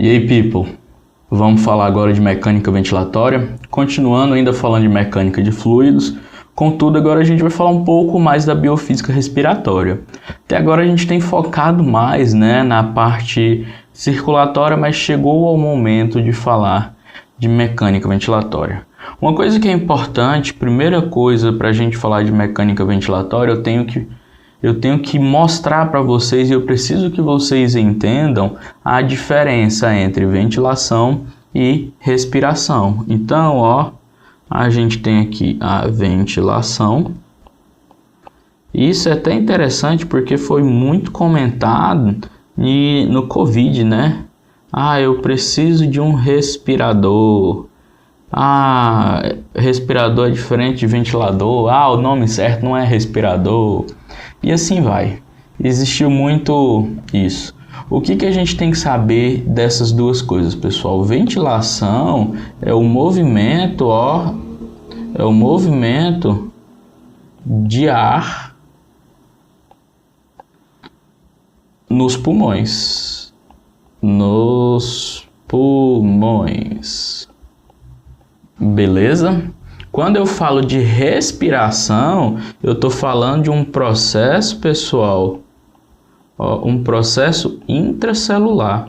E aí, people? Vamos falar agora de mecânica ventilatória, continuando ainda falando de mecânica de fluidos, contudo agora a gente vai falar um pouco mais da biofísica respiratória. Até agora a gente tem focado mais na parte circulatória, mas chegou ao momento de falar de mecânica ventilatória. Uma coisa que é importante, primeira coisa para a gente falar de mecânica ventilatória, eu tenho que mostrar para vocês e eu preciso que vocês entendam a diferença entre ventilação e respiração. Então, a gente tem aqui a ventilação. Isso é até interessante porque foi muito comentado no Covid, né? Eu preciso de um respirador. Respirador é diferente de ventilador. O nome certo não é respirador. E assim vai. Existiu muito isso. O que a gente tem que saber dessas duas coisas, pessoal? Ventilação é o movimento, de ar nos pulmões. Beleza? Quando eu falo de respiração, eu estou falando de um processo, pessoal, um processo intracelular.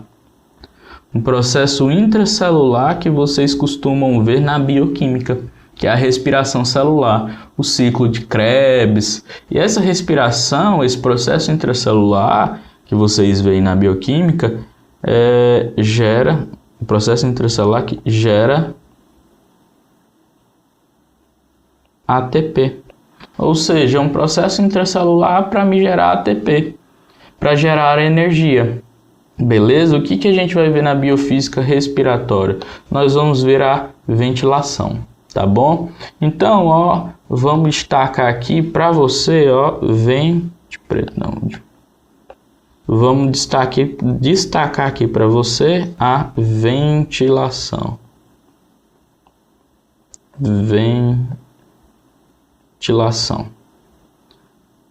Um processo intracelular que vocês costumam ver na bioquímica, que é a respiração celular, o ciclo de Krebs. E essa respiração, esse processo intracelular que vocês veem na bioquímica, gera um processo intracelular que gera ATP, ou seja, um processo intracelular para me gerar ATP, para gerar energia. Beleza? O que a gente vai ver na biofísica respiratória? Nós vamos ver a ventilação, tá bom? Então, vamos destacar aqui para você, vamos destacar aqui para você a ventilação.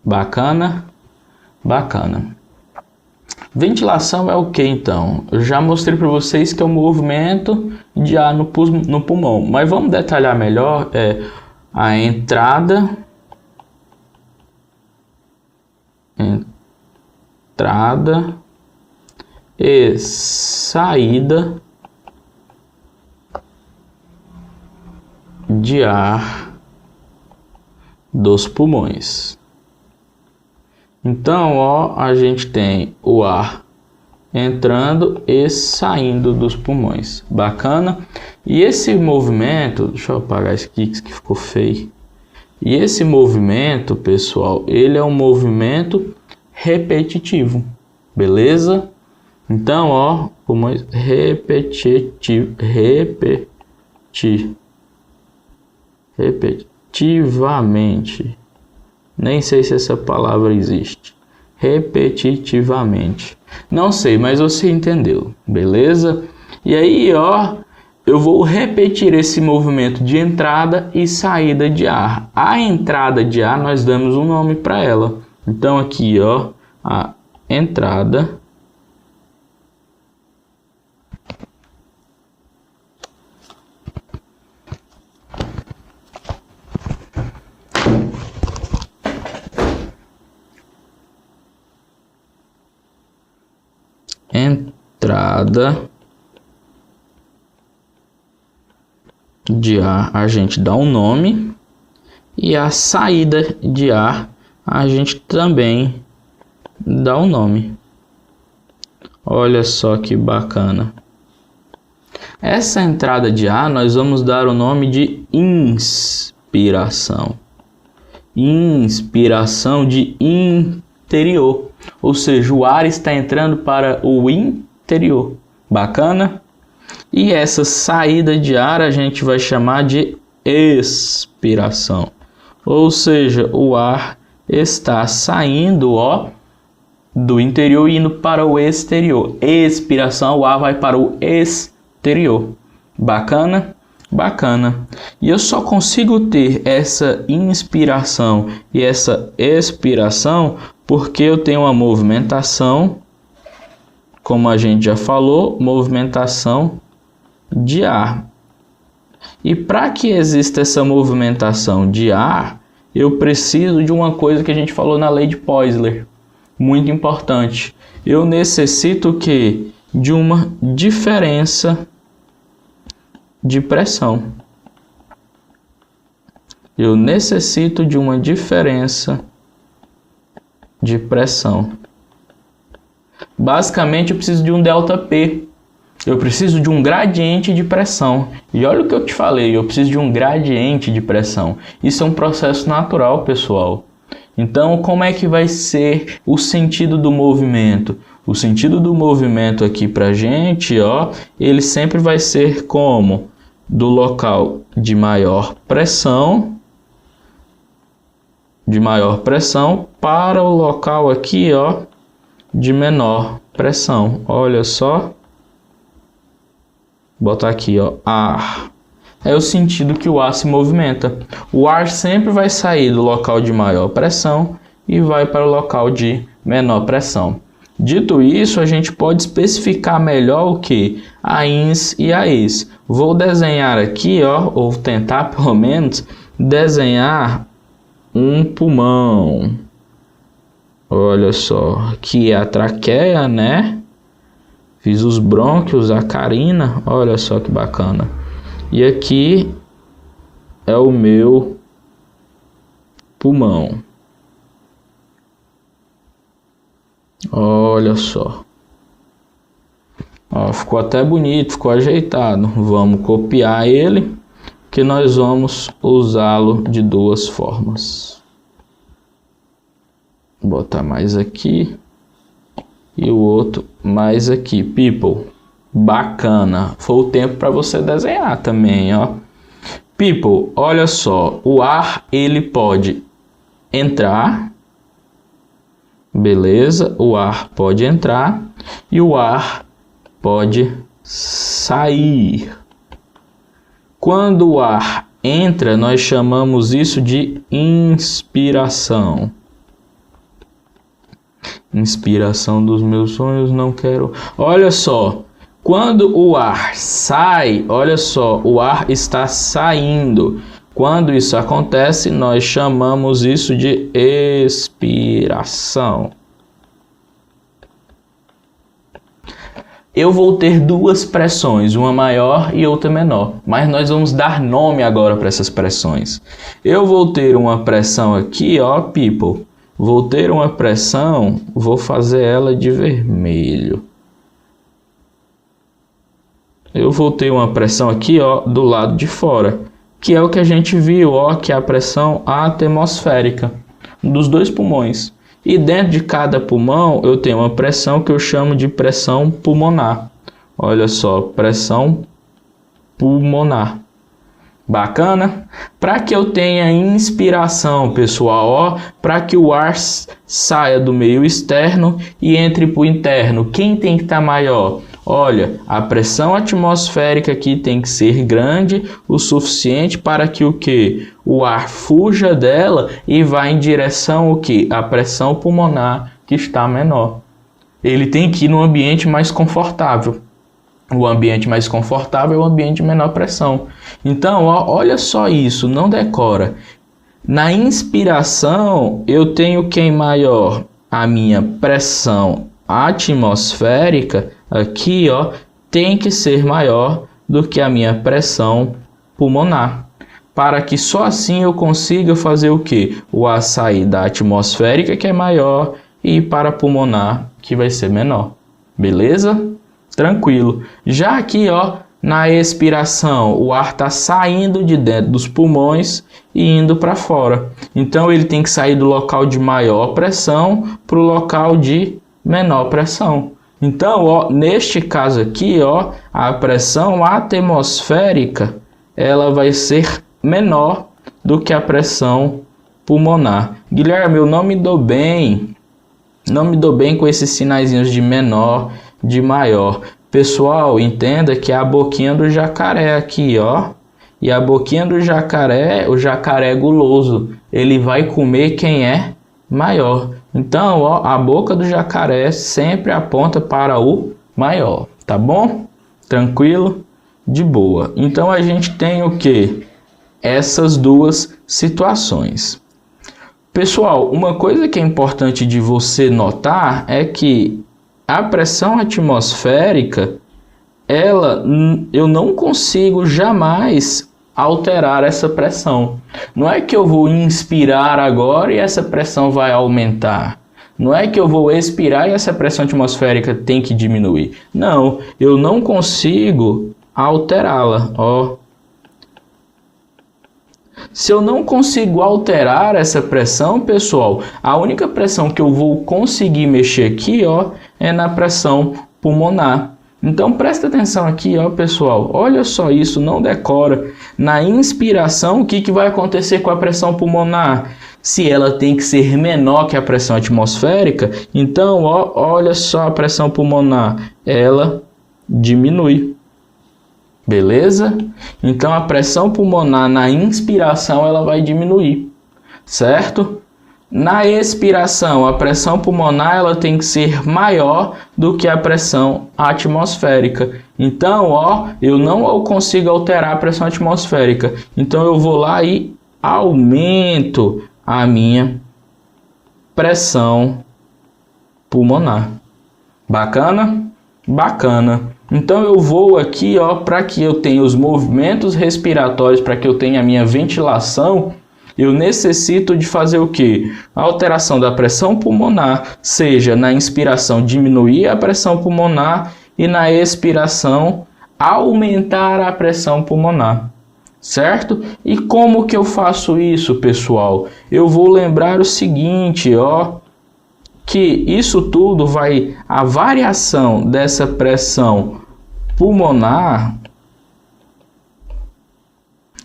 Bacana? Bacana. Ventilação é o que então? Eu já mostrei para vocês que é o movimento de ar no pulmão, mas vamos detalhar melhor a entrada e saída de ar dos pulmões. Então, a gente tem o ar entrando e saindo dos pulmões. Bacana? E esse movimento, deixa eu apagar isso aqui que ficou feio. E esse movimento, pessoal, ele é um movimento repetitivo. Beleza? Então, pulmões repetitivamente. Nem sei se essa palavra existe. Repetitivamente. Não sei, mas você entendeu. Beleza? E aí, eu vou repetir esse movimento de entrada e saída de ar. A entrada de ar, nós damos um nome para ela. Então, aqui, a entrada de ar a gente dá um nome e a saída de ar a gente também dá um nome. Olha só que bacana. Essa entrada de ar nós vamos dar o nome de inspiração. Inspiração de interior. Ou seja, o ar está entrando para o interior. Bacana? E essa saída de ar a gente vai chamar de expiração. Ou seja, o ar está saindo do interior e indo para o exterior. Expiração, o ar vai para o exterior. Bacana? Bacana. E eu só consigo ter essa inspiração e essa expiração porque eu tenho uma movimentação como a gente já falou, movimentação de ar. E para que exista essa movimentação de ar, eu preciso de uma coisa que a gente falou na lei de Poiseuille, muito importante. Eu necessito que de uma diferença de pressão. Eu necessito de uma diferença de pressão. Basicamente, eu preciso de um ΔP. Eu preciso de um gradiente de pressão. E olha o que eu te falei, eu preciso de um gradiente de pressão. Isso é um processo natural, pessoal. Então, como é que vai ser o sentido do movimento? O sentido do movimento aqui pra gente, ó, ele sempre vai ser como? Do local de maior pressão para o local aqui, ó, de menor pressão. Olha só. Botar aqui, ó, ar. É o sentido que o ar se movimenta. O ar sempre vai sair do local de maior pressão e vai para o local de menor pressão. Dito isso, a gente pode especificar melhor o que? A ins e a ex. Vou desenhar aqui, ó, ou tentar pelo menos desenhar um pulmão. Olha só, aqui é a traqueia, né? Fiz os brônquios, a carina, olha só que bacana. E aqui é o meu pulmão. Olha só. Ó, ficou até bonito, ficou ajeitado. Vamos copiar ele, que nós vamos usá-lo de duas formas. Vou botar mais aqui. E o outro mais aqui, people. Bacana. Foi o tempo para você desenhar também, ó. People, olha só. O ar, ele pode entrar. Beleza? O ar pode entrar. E o ar pode sair. Quando o ar entra, nós chamamos isso de inspiração. Inspiração dos meus sonhos, não quero. Olha só, quando o ar sai, olha só, o ar está saindo. Quando isso acontece, nós chamamos isso de expiração. Eu vou ter duas pressões, uma maior e outra menor, mas nós vamos dar nome agora para essas pressões. Eu vou ter uma pressão aqui, ó, people. Vou ter uma pressão, vou fazer ela de vermelho. Eu vou ter uma pressão aqui, ó, do lado de fora, que é o que a gente viu, ó, que é a pressão atmosférica dos dois pulmões. E dentro de cada pulmão eu tenho uma pressão que eu chamo de pressão pulmonar. Olha só, pressão pulmonar. Bacana? Para que eu tenha inspiração, pessoal, ó, para que o ar saia do meio externo e entre para o interno, quem tem que estar maior? Olha, a pressão atmosférica aqui tem que ser grande o suficiente para que o que? O ar fuja dela e vá em direção ao que? A pressão pulmonar que está menor. Ele tem que ir num ambiente mais confortável. O ambiente mais confortável é o ambiente de menor pressão. Então, ó, olha só isso, não decora. Na inspiração, eu tenho quem maior? A minha pressão atmosférica, aqui, ó, tem que ser maior do que a minha pressão pulmonar. Para que só assim eu consiga fazer o quê? O ar sair da atmosférica, que é maior, e ir para a pulmonar, que vai ser menor. Beleza? Tranquilo. Já aqui, ó, na expiração, o ar está saindo de dentro dos pulmões e indo para fora. Então, ele tem que sair do local de maior pressão para o local de menor pressão. Então, ó, neste caso aqui, ó, a pressão atmosférica, ela vai ser menor do que a pressão pulmonar. Guilherme, eu não me dou bem com esses sinaizinhos de menor, de maior. Pessoal, entenda que é a boquinha do jacaré aqui, ó. E a boquinha do jacaré, o jacaré guloso, ele vai comer quem é maior. Então, ó, a boca do jacaré sempre aponta para o maior, tá bom? Tranquilo? De boa. Então, a gente tem o quê? Essas duas situações. Pessoal, uma coisa que é importante de você notar é que a pressão atmosférica, eu não consigo jamais alterar essa pressão. Não é que eu vou inspirar agora e essa pressão vai aumentar. Não é que eu vou expirar e essa pressão atmosférica tem que diminuir. Não, eu não consigo alterá-la. Ó. Se eu não consigo alterar essa pressão, pessoal, a única pressão que eu vou conseguir mexer aqui, ó, é na pressão pulmonar. Então presta atenção aqui, ó, pessoal. Olha só isso, não decora. Na inspiração, o que vai acontecer com a pressão pulmonar? Se ela tem que ser menor que a pressão atmosférica, então, ó, olha só a pressão pulmonar, ela diminui. Beleza? Então a pressão pulmonar na inspiração ela vai diminuir, certo? Na expiração, a pressão pulmonar ela tem que ser maior do que a pressão atmosférica. Então, ó, eu não consigo alterar a pressão atmosférica. Então eu vou lá e aumento a minha pressão pulmonar. Bacana? Bacana. Então eu vou aqui, ó, para que eu tenha os movimentos respiratórios, para que eu tenha a minha ventilação, eu necessito de fazer o quê? A alteração da pressão pulmonar, seja na inspiração diminuir a pressão pulmonar e na expiração aumentar a pressão pulmonar, certo? E como que eu faço isso, pessoal? Eu vou lembrar o seguinte, ó, que isso tudo a variação dessa pressão pulmonar,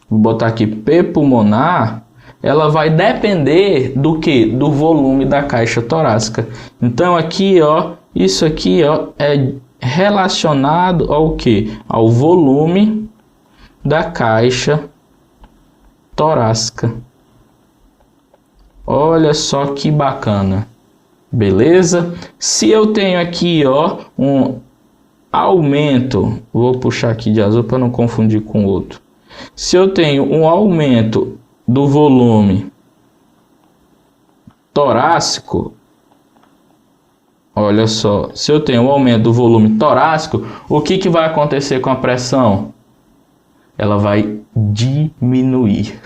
vou botar aqui P pulmonar, ela vai depender do que? Do volume da caixa torácica. Então aqui, ó, isso aqui, ó, é relacionado ao que? Ao volume da caixa torácica. Olha só que bacana. Beleza? Se eu tenho aqui, ó, um aumento, vou puxar aqui de azul para não confundir com o outro. Se eu tenho um aumento do volume torácico, olha só, se eu tenho um aumento do volume torácico, o que vai acontecer com a pressão? Ela vai diminuir.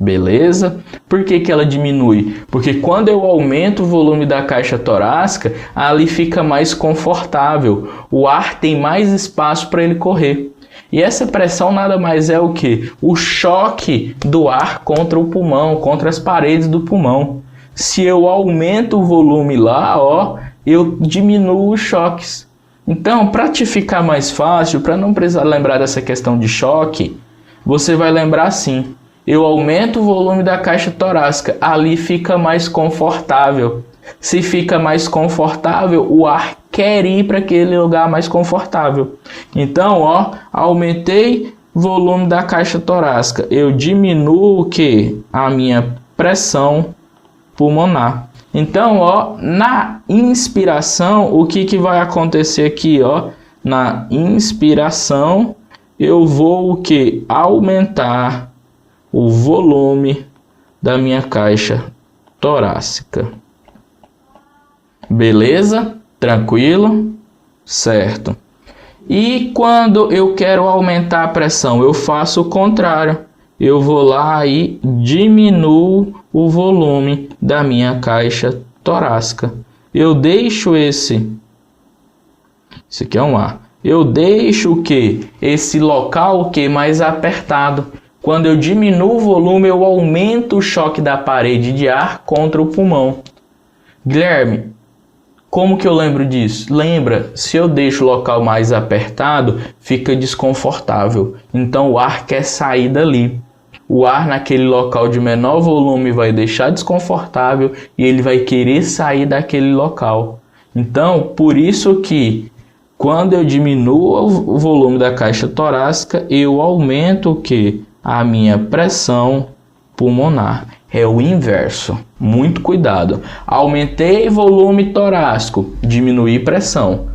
Beleza? Por que ela diminui? Porque quando eu aumento o volume da caixa torácica, ali fica mais confortável. O ar tem mais espaço para ele correr. E essa pressão nada mais é o que? O choque do ar contra o pulmão, contra as paredes do pulmão. Se eu aumento o volume lá, ó, eu diminuo os choques. Então, para te ficar mais fácil, para não precisar lembrar dessa questão de choque, você vai lembrar assim. Eu aumento o volume da caixa torácica, ali fica mais confortável. Se fica mais confortável, o ar quer ir para aquele lugar mais confortável. Então, ó, aumentei o volume da caixa torácica, eu diminuo o que? A minha pressão pulmonar. Então, ó, na inspiração, o que vai acontecer aqui, ó? Na inspiração, eu vou o que? Aumentar o volume da minha caixa torácica. Beleza? Tranquilo? Certo. E quando eu quero aumentar a pressão, eu faço o contrário. Eu vou lá e diminuo o volume da minha caixa torácica. Eu deixo esse aqui é um ar. Eu deixo o que? Esse local o que? Mais apertado. Quando eu diminuo o volume, eu aumento o choque da parede de ar contra o pulmão. Guilherme, como que eu lembro disso? Lembra, se eu deixo o local mais apertado, fica desconfortável. Então o ar quer sair dali. O ar naquele local de menor volume vai deixar desconfortável e ele vai querer sair daquele local. Então, por isso que quando eu diminuo o volume da caixa torácica, eu aumento o que? A minha pressão pulmonar. É o inverso. Muito cuidado. Aumentei volume torácico, diminuí pressão.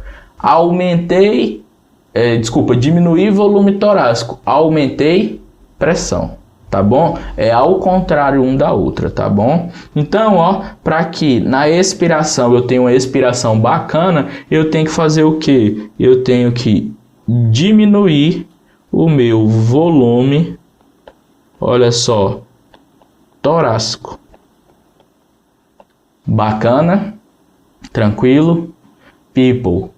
Diminuí volume torácico, aumentei pressão. Tá bom? É ao contrário um da outra, tá bom? Então, ó, para que na expiração eu tenha uma expiração bacana, eu tenho que fazer o quê? Eu tenho que diminuir o meu volume, olha só, torácico. Bacana? Tranquilo? People,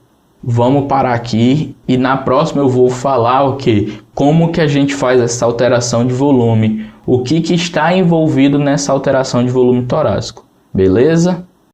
vamos parar aqui e na próxima eu vou falar o quê? Como que a gente faz essa alteração de volume, o que está envolvido nessa alteração de volume torácico, beleza?